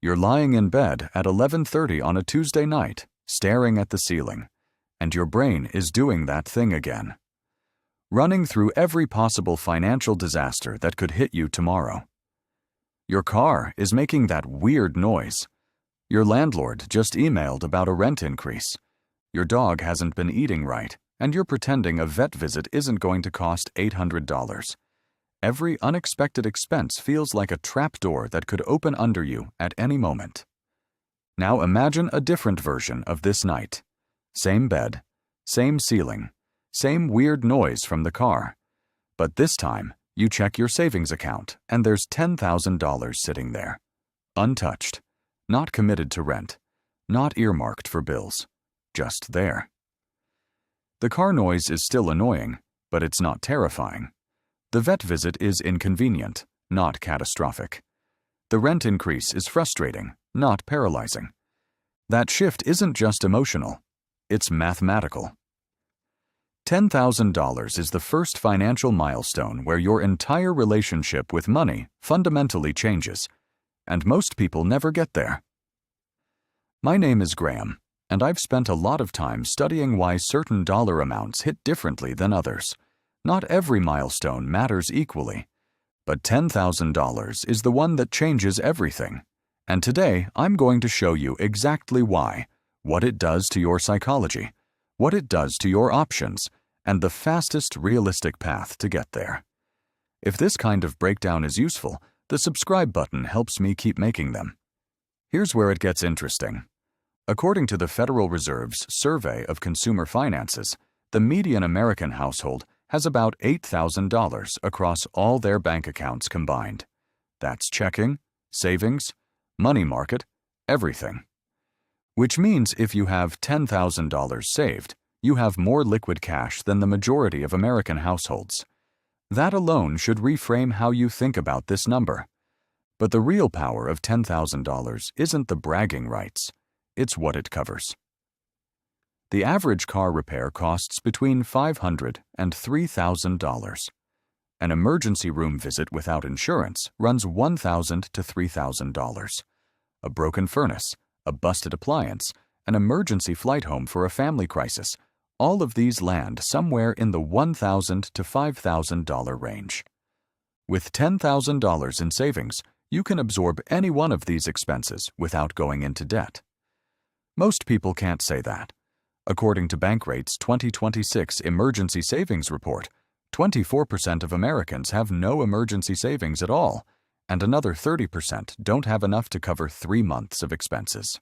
You're lying in bed at 11:30 on a Tuesday night, staring at the ceiling, and your brain is doing that thing again, running through every possible financial disaster that could hit you tomorrow. Your car is making that weird noise. Your landlord just emailed about a rent increase. Your dog hasn't been eating right, and you're pretending a vet visit isn't going to cost $800. Every unexpected expense feels like a trapdoor that could open under you at any moment. Now imagine a different version of this night. Same bed, same ceiling, same weird noise from the car. But this time, you check your savings account and there's $10,000 sitting there. Untouched, not committed to rent, not earmarked for bills, just there. The car noise is still annoying, but it's not terrifying. The vet visit is inconvenient, not catastrophic. The rent increase is frustrating, not paralyzing. That shift isn't just emotional, it's mathematical. $10,000 is the first financial milestone where your entire relationship with money fundamentally changes, and most people never get there. My name is Graham, and I've spent a lot of time studying why certain dollar amounts hit differently than others. Not every milestone matters equally, but $10,000 is the one that changes everything. And today, I'm going to show you exactly why, what it does to your psychology, what it does to your options, and the fastest realistic path to get there. If this kind of breakdown is useful, the subscribe button helps me keep making them. Here's where it gets interesting. According to the Federal Reserve's Survey of Consumer Finances, the median American household has about $8,000 across all their bank accounts combined. That's checking, savings, money market, everything. Which means if you have $10,000 saved, you have more liquid cash than the majority of American households. That alone should reframe how you think about this number. But the real power of $10,000 isn't the bragging rights, it's what it covers. The average car repair costs between $500 and $3,000. An emergency room visit without insurance runs $1,000 to $3,000. A broken furnace, a busted appliance, an emergency flight home for a family crisis, all of these land somewhere in the $1,000 to $5,000 range. With $10,000 in savings, you can absorb any one of these expenses without going into debt. Most people can't say that. According to Bankrate's 2026 Emergency Savings Report, 24% of Americans have no emergency savings at all, and another 30% don't have enough to cover 3 months of expenses.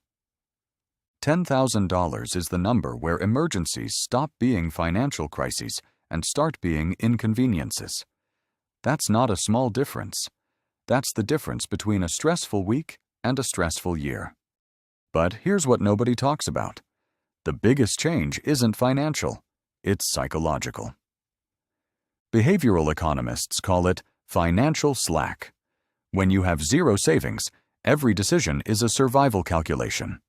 $10,000 is the number where emergencies stop being financial crises and start being inconveniences. That's not a small difference. That's the difference between a stressful week and a stressful year. But here's what nobody talks about. The biggest change isn't financial, it's psychological. Behavioral economists call it financial slack. When you have zero savings, every decision is a survival calculation.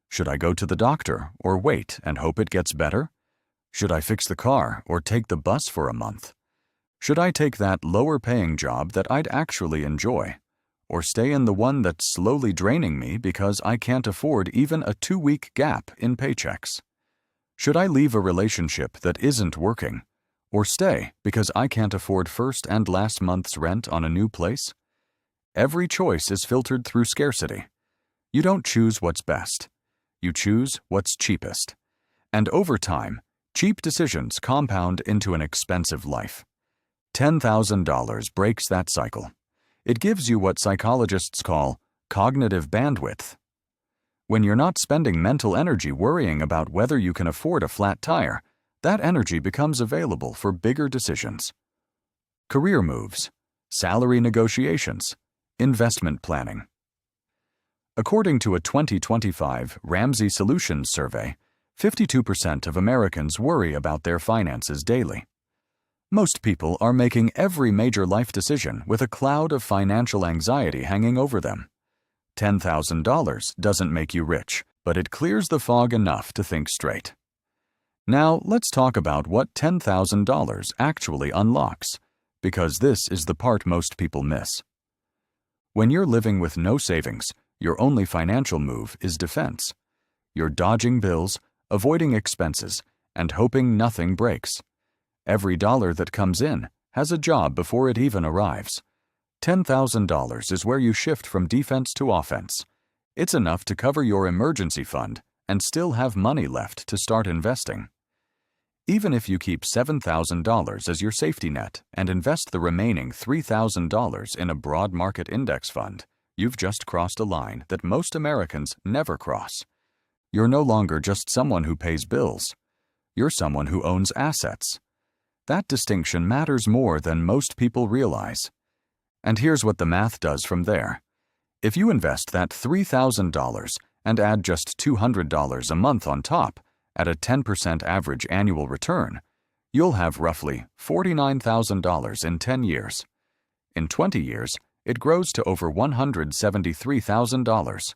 Should I go to the doctor or wait and hope it gets better? Should I fix the car or take the bus for a month? Should I take that lower-paying job that I'd actually enjoy? Or stay in the one that's slowly draining me because I can't afford even a 2-week gap in paychecks? Should I leave a relationship that isn't working? Or stay because I can't afford first and last month's rent on a new place? Every choice is filtered through scarcity. You don't choose what's best. You choose what's cheapest. And over time, cheap decisions compound into an expensive life. $10,000 breaks that cycle. It gives you what psychologists call cognitive bandwidth. When you're not spending mental energy worrying about whether you can afford a flat tire, that energy becomes available for bigger decisions. Career moves, salary negotiations, investment planning. According to a 2025 Ramsey Solutions survey, 52% of Americans worry about their finances daily. Most people are making every major life decision with a cloud of financial anxiety hanging over them. $10,000 doesn't make you rich, but it clears the fog enough to think straight. Now, let's talk about what $10,000 actually unlocks, because this is the part most people miss. When you're living with no savings, Your only financial move is defense. You're dodging bills, avoiding expenses, and hoping nothing breaks. Every dollar that comes in has a job before it even arrives. $10,000 is where you shift from defense to offense. It's enough to cover your emergency fund and still have money left to start investing. Even if you keep $7,000 as your safety net and invest the remaining $3,000 in a broad market index fund, you've just crossed a line that most Americans never cross. You're no longer just someone who pays bills. You're someone who owns assets. That distinction matters more than most people realize. And here's what the math does from there. If you invest that $3,000 and add just $200 a month on top, at a 10% average annual return, you'll have roughly $49,000 in 10 years. In 20 years, it grows to over $173,000.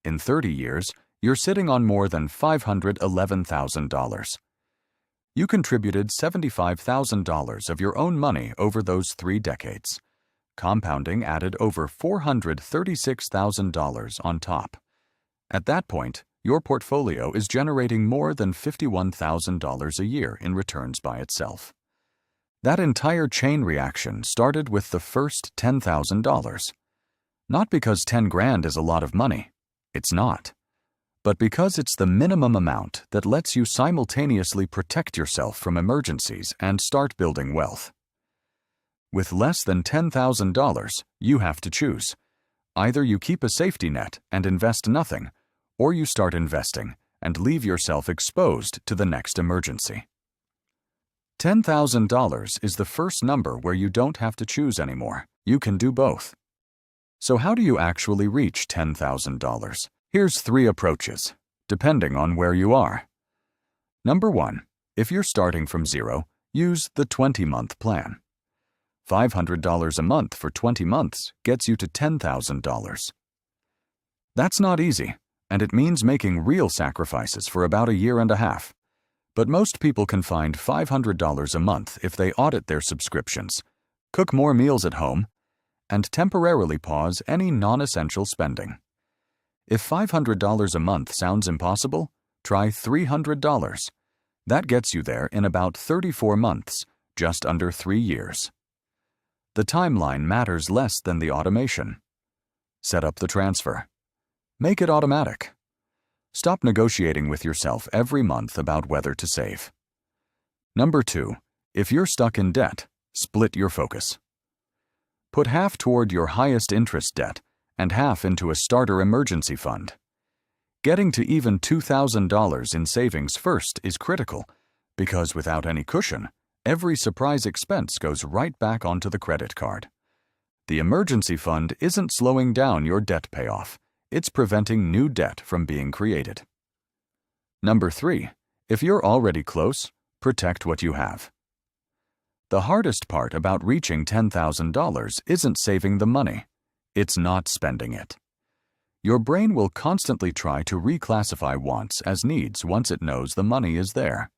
In 30 years, you're sitting on more than $511,000. You contributed $75,000 of your own money over those 3 decades. Compounding added over $436,000 on top. At that point, your portfolio is generating more than $51,000 a year in returns by itself. That entire chain reaction started with the first $10,000. Not because 10 grand is a lot of money. It's not. But because it's the minimum amount that lets you simultaneously protect yourself from emergencies and start building wealth. With less than $10,000, you have to choose. Either you keep a safety net and invest nothing, or you start investing and leave yourself exposed to the next emergency. $10,000 is the first number where you don't have to choose anymore. You can do both. So how do you actually reach $10,000? Here's 3 approaches, depending on where you are. Number 1, if you're starting from zero, use the 20-month plan. $500 a month for 20 months gets you to $10,000. That's not easy, and it means making real sacrifices for about a year and a half. But most people can find $500 a month if they audit their subscriptions, cook more meals at home, and temporarily pause any non-essential spending. If $500 a month sounds impossible, try $300. That gets you there in about 34 months, just under 3 years. The timeline matters less than the automation. Set up the transfer. Make it automatic. Stop negotiating with yourself every month about whether to save. Number 2, if you're stuck in debt, split your focus. Put half toward your highest interest debt and half into a starter emergency fund. Getting to even $2,000 in savings first is critical, because without any cushion, every surprise expense goes right back onto the credit card. The emergency fund isn't slowing down your debt payoff. It's preventing new debt from being created. Number 3, if you're already close, protect what you have. The hardest part about reaching $10,000 isn't saving the money. It's not spending it. Your brain will constantly try to reclassify wants as needs once it knows the money is there.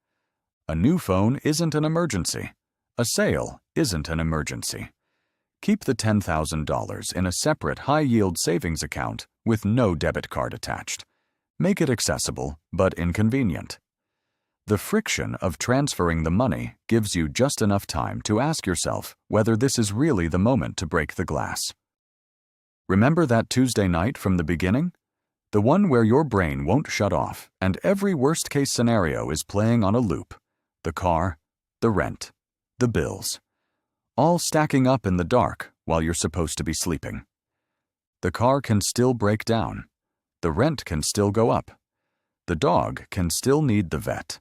A new phone isn't an emergency. A sale isn't an emergency. Keep the $10,000 in a separate high-yield savings account with no debit card attached. Make it accessible but inconvenient. The friction of transferring the money gives you just enough time to ask yourself whether this is really the moment to break the glass. Remember that Tuesday night from the beginning? The one where your brain won't shut off and every worst-case scenario is playing on a loop. The car, the rent, the bills. All stacking up in the dark while you're supposed to be sleeping. The car can still break down. The rent can still go up. The dog can still need the vet.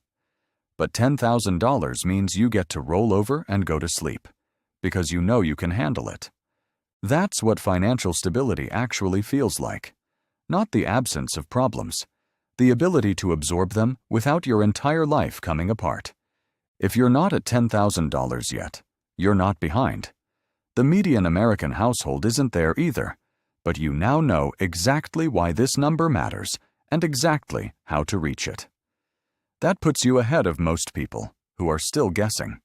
But $10,000 means you get to roll over and go to sleep, because you know you can handle it. That's what financial stability actually feels like. Not the absence of problems, the ability to absorb them without your entire life coming apart. If you're not at $10,000 yet, you're not behind. The median American household isn't there either, but you now know exactly why this number matters and exactly how to reach it. That puts you ahead of most people who are still guessing.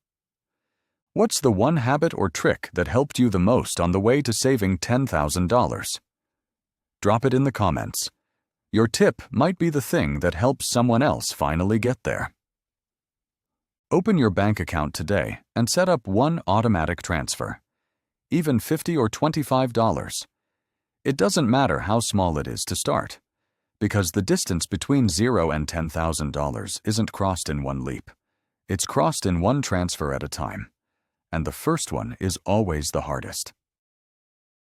What's the one habit or trick that helped you the most on the way to saving $10,000? Drop it in the comments. Your tip might be the thing that helps someone else finally get there. Open your bank account today and set up one automatic transfer, even $50 or $25. It doesn't matter how small it is to start, because the distance between $0 and $10,000 isn't crossed in one leap. It's crossed in one transfer at a time, and the first one is always the hardest.